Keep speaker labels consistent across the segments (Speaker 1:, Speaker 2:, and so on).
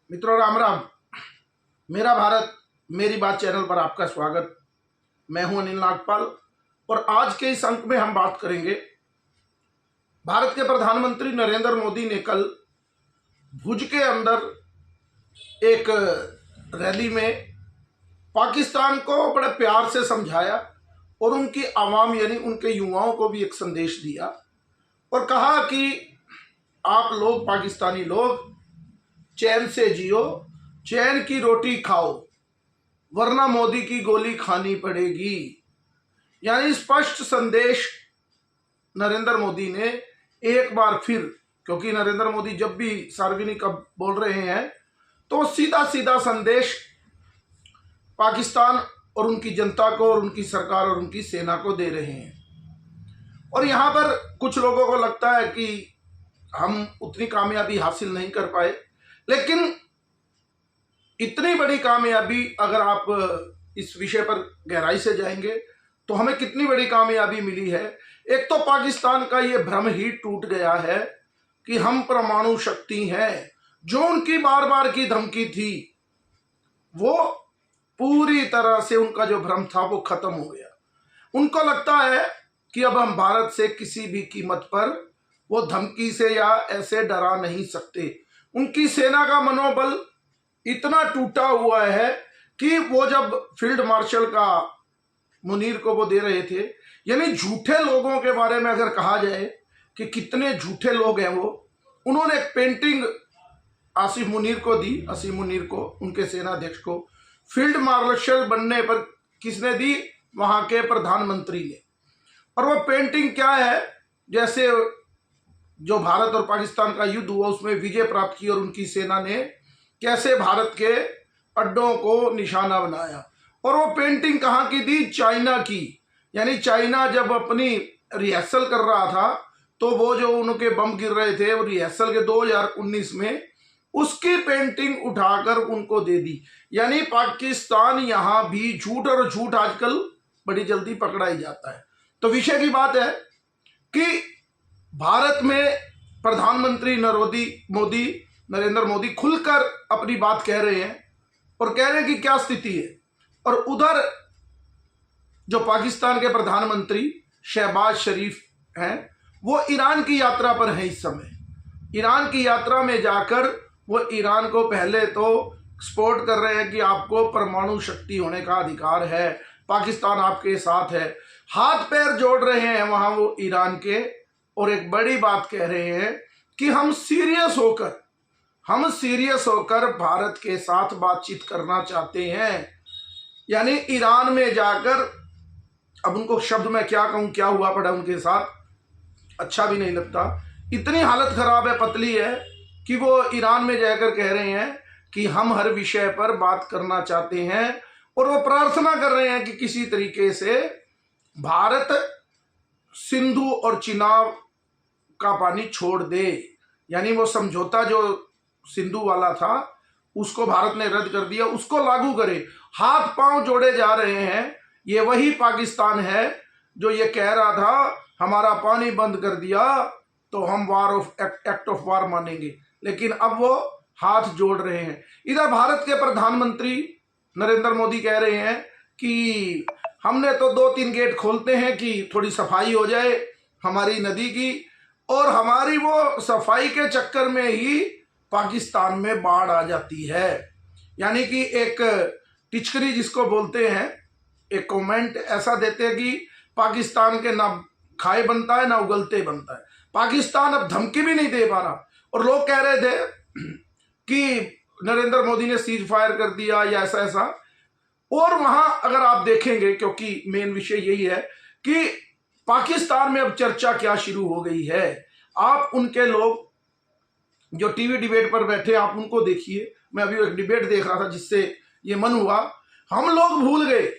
Speaker 1: मित्रों, राम राम। मेरा भारत मेरी बात चैनल पर आपका स्वागत। मैं हूं अनिल नागपाल और आज के इस अंक में हम बात करेंगे। भारत के प्रधानमंत्री नरेंद्र मोदी ने कल भुज के अंदर एक रैली में पाकिस्तान को बड़े प्यार से समझाया और उनकी आवाम यानी उनके युवाओं को भी एक संदेश दिया और कहा कि आप लोग पाकिस्तानी लोग चैन से जियो, चैन की रोटी खाओ, वरना मोदी की गोली खानी पड़ेगी। यानी स्पष्ट संदेश नरेंद्र मोदी ने एक बार फिर, क्योंकि नरेंद्र मोदी जब भी सार्वजनिक बोल रहे हैं तो सीधा सीधा संदेश पाकिस्तान और उनकी जनता को और उनकी सरकार और उनकी सेना को दे रहे हैं। और यहाँ पर कुछ लोगों को लगता है कि हम उतनी कामयाबी हासिल नहीं कर पाए, लेकिन इतनी बड़ी कामयाबी अगर आप इस विषय पर गहराई से जाएंगे तो हमें कितनी बड़ी कामयाबी मिली है। एक तो पाकिस्तान का ये भ्रम ही टूट गया है कि हम परमाणु शक्ति हैं। जो उनकी बार बार की धमकी थी वो पूरी तरह से, उनका जो भ्रम था वो खत्म हो गया। उनको लगता है कि अब हम भारत से किसी भी कीमत पर वो धमकी से या ऐसे डरा नहीं सकते। उनकी सेना का मनोबल इतना टूटा हुआ है कि वो जब फील्ड मार्शल का मुनीर को वो दे रहे थे, यानी झूठे लोगों के बारे में अगर कहा जाए कि कितने झूठे लोग हैं वो, उन्होंने एक पेंटिंग आसिफ मुनीर को दी, आसिफ मुनीर को, उनके सेनाध्यक्ष को। फील्ड मार्शल बनने पर किसने दी? वहां के प्रधानमंत्री ने। और वो पेंटिंग क्या है? जैसे जो भारत और पाकिस्तान का युद्ध हुआ उसमें विजय प्राप्त की और उनकी सेना ने कैसे भारत के अड्डों को निशाना बनाया। और वो पेंटिंग कहाँ की दी? चाइना की। यानी चाइना जब अपनी रिहर्सल कर रहा था तो वो जो उनके बम गिर रहे थे वो रिहर्सल के 2019 में, उसकी पेंटिंग उठाकर उनको दे दी। यानी पाकिस्तान यहाँ भी झूठ, और झूठ आजकल बड़ी जल्दी पकड़ा ही जाता है। तो विषय की बात है कि भारत में प्रधानमंत्री नरेंद्र मोदी खुलकर अपनी बात कह रहे हैं और कह रहे हैं कि क्या स्थिति है। और उधर जो पाकिस्तान के प्रधानमंत्री शहबाज शरीफ हैं वो ईरान की यात्रा पर हैं इस समय। ईरान की यात्रा में जाकर वो ईरान को पहले तो सपोर्ट कर रहे हैं कि आपको परमाणु शक्ति होने का अधिकार है, पाकिस्तान आपके साथ है, हाथ पैर जोड़ रहे हैं वहां वो ईरान के। और एक बड़ी बात कह रहे हैं कि हम सीरियस होकर भारत के साथ बातचीत करना चाहते हैं। यानी ईरान में जाकर, अब उनको शब्द में क्या कहूं, क्या हुआ पड़ा उनके साथ, अच्छा भी नहीं लगता। इतनी हालत खराब है, पतली है कि वो ईरान में जाकर कह रहे हैं कि हम हर विषय पर बात करना चाहते हैं। और वो प्रार्थना कर रहे हैं कि किसी तरीके से भारत सिंधु और चिनाब का पानी छोड़ दे। यानी वो समझौता जो सिंधु वाला था उसको भारत ने रद्द कर दिया, उसको लागू करे। हाथ पांव जोड़े जा रहे हैं। ये वही पाकिस्तान है जो ये कह रहा था हमारा पानी बंद कर दिया तो हम एक्ट ऑफ वार मानेंगे, लेकिन अब वो हाथ जोड़ रहे हैं। इधर भारत के प्रधानमंत्री नरेंद्र मोदी कह रहे हैं कि हमने तो 2-3 गेट खोलते हैं कि थोड़ी सफाई हो जाए हमारी नदी की, और हमारी वो सफाई के चक्कर में ही पाकिस्तान में बाढ़ आ जाती है। यानी कि एक टिचकरी जिसको बोलते हैं, एक कमेंट ऐसा देते हैं कि पाकिस्तान के ना खाए बनता है ना उगलते बनता है। पाकिस्तान अब धमकी भी नहीं दे पा रहा। और लोग कह रहे थे कि नरेंद्र मोदी ने सीज फायर कर दिया या ऐसा ऐसा। और वहां अगर आप देखेंगे, क्योंकि मेन विषय यही है कि पाकिस्तान में अब चर्चा क्या शुरू हो गई है। आप उनके लोग जो टीवी डिबेट पर बैठे आप उनको देखिए। मैं अभी एक डिबेट देख रहा था जिससे ये मन हुआ, हम लोग भूल गए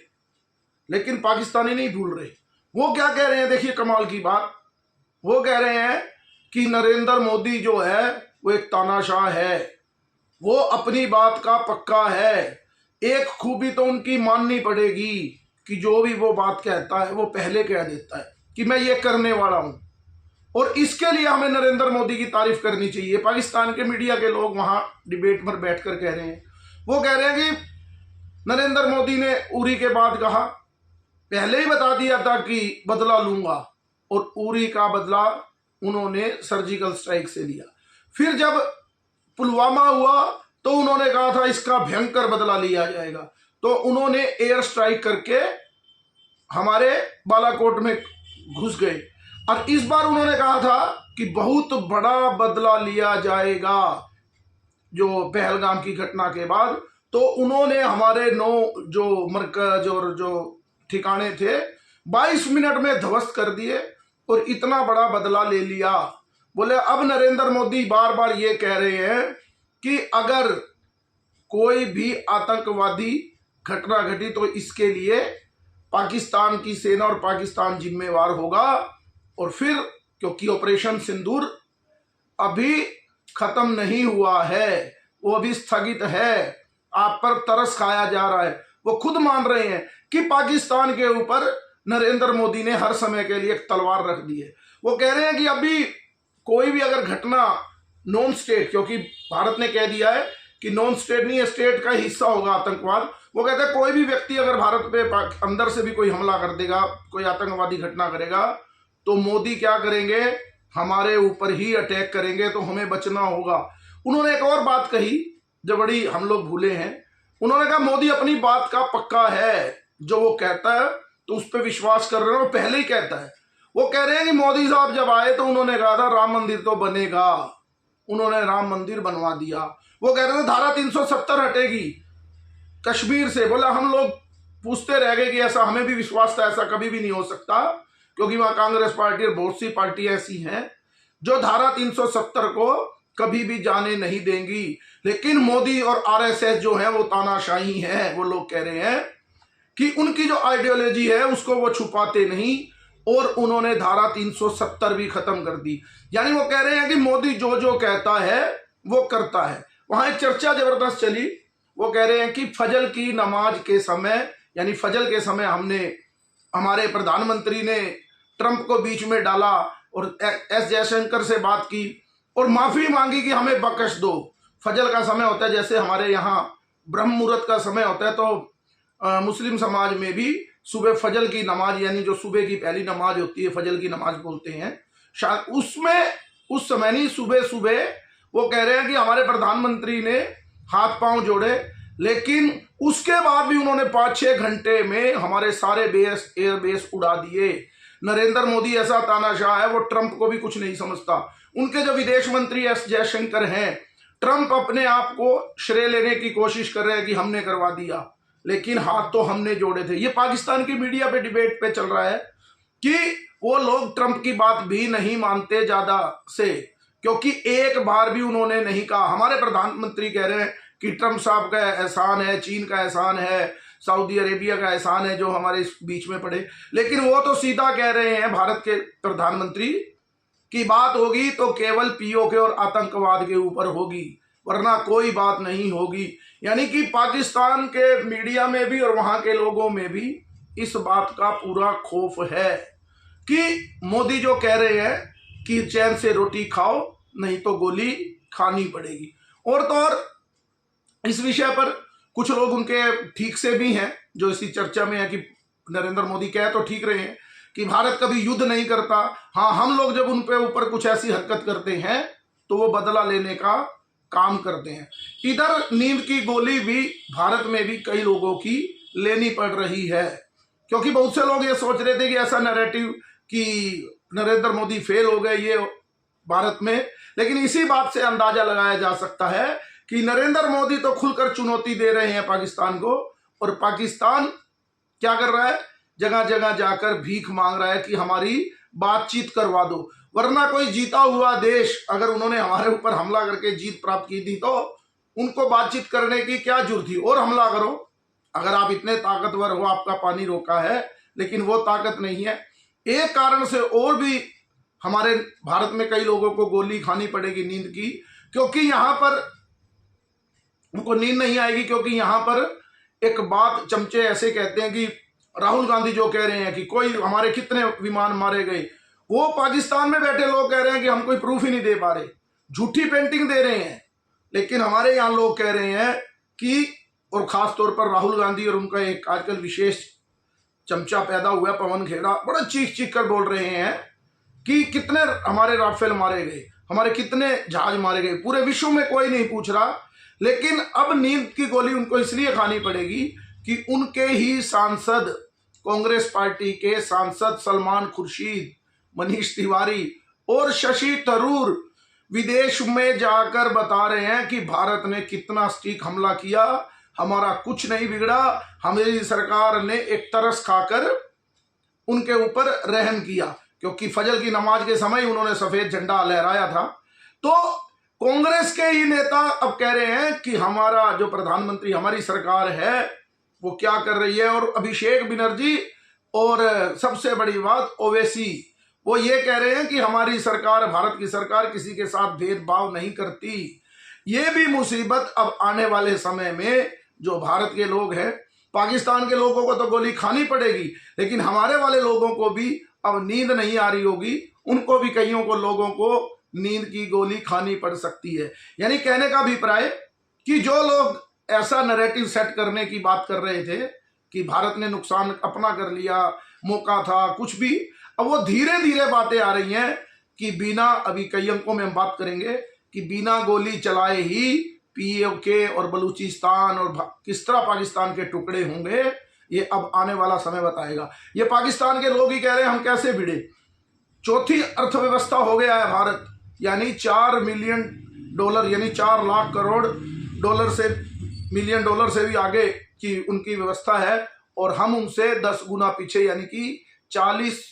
Speaker 1: लेकिन पाकिस्तानी नहीं भूल रहे। वो क्या कह रहे हैं, देखिए कमाल की बात। वो कह रहे हैं कि नरेंद्र मोदी जो है वो एक तानाशाह है, वो अपनी बात का पक्का है। एक खूबी तो उनकी माननी पड़ेगी कि जो भी वो बात कहता है वो पहले कह देता है कि मैं ये करने वाला हूं। और इसके लिए हमें नरेंद्र मोदी की तारीफ करनी चाहिए। पाकिस्तान के मीडिया के लोग वहां डिबेट पर बैठकर कह रहे हैं, वो कह रहे हैं कि नरेंद्र मोदी ने उरी के बाद कहा, पहले ही बता दिया था कि बदला लूंगा, और उरी का बदला उन्होंने सर्जिकल स्ट्राइक से लिया। फिर जब पुलवामा हुआ तो उन्होंने कहा था इसका भयंकर बदला लिया जाएगा, तो उन्होंने एयर स्ट्राइक करके हमारे बालाकोट में घुस गए। और इस बार उन्होंने कहा था कि बहुत बड़ा बदला लिया जाएगा जो पहलगाम की घटना के बाद। तो उन्होंने हमारे 9 जो मरकज और जो ठिकाने थे 22 मिनट में ध्वस्त कर दिए और इतना बड़ा बदला ले लिया। बोले अब नरेंद्र मोदी बार बार ये कह रहे हैं कि अगर कोई भी आतंकवादी घटना घटी तो इसके लिए पाकिस्तान की सेना और पाकिस्तान जिम्मेवार होगा। और फिर क्योंकि ऑपरेशन सिंदूर अभी खत्म नहीं हुआ है, वो अभी स्थगित है, आप पर तरस खाया जा रहा है। वो खुद मान रहे हैं कि पाकिस्तान के ऊपर नरेंद्र मोदी ने हर समय के लिए एक तलवार रख दी है। वो कह रहे हैं कि अभी कोई भी अगर घटना नॉन स्टेट, क्योंकि भारत ने कह दिया है कि नॉन स्टेट नहीं है, स्टेट का हिस्सा होगा आतंकवाद। वो कहते हैं कोई भी व्यक्ति अगर भारत पे अंदर से भी कोई हमला कर देगा, कोई आतंकवादी घटना करेगा, तो मोदी क्या करेंगे, हमारे ऊपर ही अटैक करेंगे, तो हमें बचना होगा। उन्होंने एक और बात कही जो बड़ी हम लोग भूले हैं। उन्होंने कहा मोदी अपनी बात का पक्का है, जो वो कहता है तो उस पर विश्वास कर रहे हैं, वो पहले ही कहता है। वो कह रहे हैं कि मोदी साहब जब आए तो उन्होंने कहा था राम मंदिर तो बनेगा, उन्होंने राम मंदिर बनवा दिया। वो कह रहे थे धारा 370 हटेगी कश्मीर से। बोला हम लोग पूछते रह गए कि ऐसा, हमें भी विश्वास था ऐसा कभी भी नहीं हो सकता, क्योंकि वहां कांग्रेस पार्टी और बहुत सी पार्टी ऐसी हैं जो धारा 370 को कभी भी जाने नहीं देंगी। लेकिन मोदी और आरएसएस जो है वो तानाशाही है। वो लोग कह रहे हैं कि उनकी जो आइडियोलॉजी है उसको वो छुपाते नहीं, और उन्होंने धारा 370 भी खत्म कर दी। यानी वो कह रहे हैं कि मोदी जो जो कहता है वो करता है। वहां एक चर्चा जबरदस्त चली। वो कह रहे हैं कि फजल की नमाज के समय, यानी फजल के समय हमारे प्रधानमंत्री ने ट्रंप को बीच में डाला और एस जयशंकर से बात की और माफी मांगी कि हमें बख्श दो। फजल का समय होता है जैसे हमारे यहाँ ब्रह्म मुहूर्त का समय होता है, तो मुस्लिम समाज में भी सुबह फजल की नमाज, यानी जो सुबह की पहली नमाज होती है फजल की नमाज बोलते हैं, शायद उसमें उस समय नहीं, सुबह सुबह वो कह रहे हैं कि हमारे प्रधानमंत्री ने हाथ पांव जोड़े, लेकिन उसके बाद भी उन्होंने 5-6 घंटे में हमारे सारे एयरबेस उड़ा दिए। नरेंद्र मोदी ऐसा तानाशाह है, वो ट्रंप को भी कुछ नहीं समझता। उनके जो विदेश मंत्री एस जयशंकर हैं, ट्रंप अपने आप को श्रेय लेने की कोशिश कर रहे हैं कि हमने करवा दिया, लेकिन हाथ तो हमने जोड़े थे। ये पाकिस्तान की मीडिया पे डिबेट पे चल रहा है कि वो लोग ट्रंप की बात भी नहीं मानते ज्यादा से, क्योंकि एक बार भी उन्होंने नहीं कहा। हमारे प्रधानमंत्री कह रहे हैं कि ट्रंप साहब का एहसान है, चीन का एहसान है, सऊदी अरेबिया का एहसान है जो हमारे इस बीच में पड़े, लेकिन वो तो सीधा कह रहे हैं भारत के प्रधानमंत्री की बात होगी तो केवल पीओके और आतंकवाद के ऊपर होगी, वरना कोई बात नहीं होगी। यानी कि पाकिस्तान के मीडिया में भी और वहां के लोगों में भी इस बात का पूरा खौफ है कि मोदी जो कह रहे हैं कि चैन से रोटी खाओ नहीं तो गोली खानी पड़ेगी। और तो और इस विषय पर कुछ लोग उनके ठीक से भी हैं जो इसी चर्चा में है कि नरेंद्र मोदी कह तो ठीक रहे हैं कि भारत कभी युद्ध नहीं करता। हाँ, हम लोग जब उन पे ऊपर कुछ ऐसी हरकत करते हैं तो वो बदला लेने का काम करते हैं। इधर नींद की गोली भी भारत में भी कई लोगों की लेनी पड़ रही है, क्योंकि बहुत से लोग ये सोच रहे थे कि ऐसा नैरेटिव कि नरेंद्र मोदी फेल हो गए ये भारत में, लेकिन इसी बात से अंदाजा लगाया जा सकता है कि नरेंद्र मोदी तो खुलकर चुनौती दे रहे हैं पाकिस्तान को, और पाकिस्तान क्या कर रहा है, जगह जगह जाकर भीख मांग रहा है कि हमारी बातचीत करवा दो। वरना कोई जीता हुआ देश अगर उन्होंने हमारे ऊपर हमला करके जीत प्राप्त की थी तो उनको बातचीत करने की क्या जरूरत थी, और हमला करो। अगर आप इतने ताकतवर हो, आपका पानी रोका है, लेकिन वो ताकत नहीं है। एक कारण से और भी हमारे भारत में कई लोगों को गोली खानी पड़ेगी नींद की, क्योंकि यहां पर उनको नींद नहीं आएगी, क्योंकि यहां पर एक बात चमचे ऐसे कहते हैं कि राहुल गांधी जो कह रहे हैं कि कोई हमारे कितने विमान मारे गए, वो पाकिस्तान में बैठे लोग कह रहे हैं कि हम कोई प्रूफ ही नहीं दे पा रहे, झूठी पेंटिंग दे रहे हैं। लेकिन हमारे यहाँ लोग कह रहे हैं कि, और खास तौर पर राहुल गांधी और उनका एक आजकल विशेष चमचा पैदा हुआ पवन खेड़ा, बड़ा चीख चीख कर बोल रहे हैं कि कितने हमारे राफेल मारे गए, हमारे कितने जहाज मारे गए, पूरे विश्व में कोई नहीं पूछ रहा। लेकिन अब नींद की गोली उनको इसलिए खानी पड़ेगी कि उनके ही सांसद, कांग्रेस पार्टी के सांसद सलमान खुर्शीद, मनीष तिवारी और शशि थरूर विदेश में जाकर बता रहे हैं कि भारत ने कितना सटीक हमला किया, हमारा कुछ नहीं बिगड़ा, हमारी सरकार ने एक तरस खाकर उनके ऊपर रहम किया, क्योंकि फजर की नमाज के समय उन्होंने सफेद झंडा लहराया था। तो कांग्रेस के ही नेता अब कह रहे हैं कि हमारा जो प्रधानमंत्री, हमारी सरकार है वो क्या कर रही है। और अभिषेक बनर्जी और सबसे बड़ी बात ओवैसी, वो ये कह रहे हैं कि हमारी सरकार, भारत की सरकार किसी के साथ भेदभाव नहीं करती। ये भी मुसीबत अब आने वाले समय में जो भारत के लोग हैं, पाकिस्तान के लोगों को तो गोली खानी पड़ेगी, लेकिन हमारे वाले लोगों को भी अब नींद नहीं आ रही होगी, उनको भी कईयों को लोगों को नींद की गोली खानी पड़ सकती है। यानी कहने का अभिप्राय कि जो लोग ऐसा नैरेटिव सेट करने की बात कर रहे थे कि भारत ने नुकसान अपना कर लिया, मौका था कुछ भी, अब वो धीरे धीरे बातें आ रही हैं कि बिना, अभी कई अंकों में हम बात करेंगे कि बिना गोली चलाए ही पीओके और बलूचिस्तान और किस तरह पाकिस्तान के टुकड़े होंगे, ये अब आने वाला समय बताएगा। ये पाकिस्तान के लोग ही कह रहे हैं हम कैसे भिड़े। चौथी अर्थव्यवस्था हो गया है भारत, यानी 4 मिलियन डॉलर, यानी 4 लाख करोड़ डॉलर से, मिलियन डॉलर से भी आगे की उनकी व्यवस्था है, और हम उनसे 10 गुना पीछे, यानी कि 40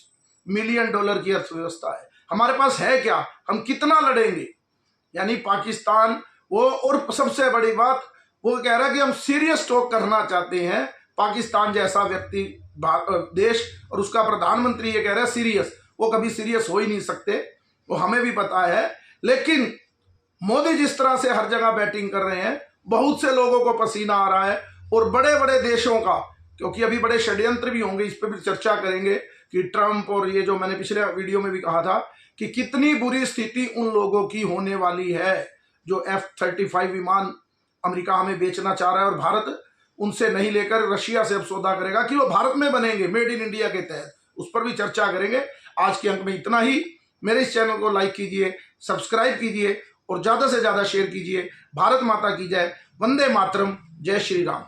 Speaker 1: मिलियन डॉलर की अर्थव्यवस्था है। हमारे पास है क्या, हम कितना लड़ेंगे। यानी पाकिस्तान वो, और सबसे बड़ी बात वो कह रहा है कि हम सीरियस टॉक करना चाहते हैं। पाकिस्तान जैसा व्यक्ति, देश, और उसका प्रधानमंत्री ये कह रहा है सीरियस, वो कभी सीरियस हो ही नहीं सकते, वो हमें भी पता है। लेकिन मोदी जिस तरह से हर जगह बैटिंग कर रहे हैं, बहुत से लोगों को पसीना आ रहा है, और बड़े बड़े देशों का, क्योंकि अभी बड़े षड्यंत्र भी होंगे, इस पर भी चर्चा करेंगे कि ट्रंप, और ये जो मैंने पिछले वीडियो में भी कहा था कि कितनी बुरी स्थिति उन लोगों की होने वाली है जो F-35 विमान अमेरिका हमें बेचना चाह रहा है, और भारत उनसे नहीं लेकर रशिया से अब सौदा करेगा कि वो भारत में बनेंगे मेड इन इंडिया के तहत, उस पर भी चर्चा करेंगे। आज के अंक में इतना ही। मेरे इस चैनल को लाइक कीजिए, सब्सक्राइब कीजिए और ज़्यादा से ज़्यादा शेयर कीजिए। भारत माता की जय, वंदे मातरम, जय श्री राम।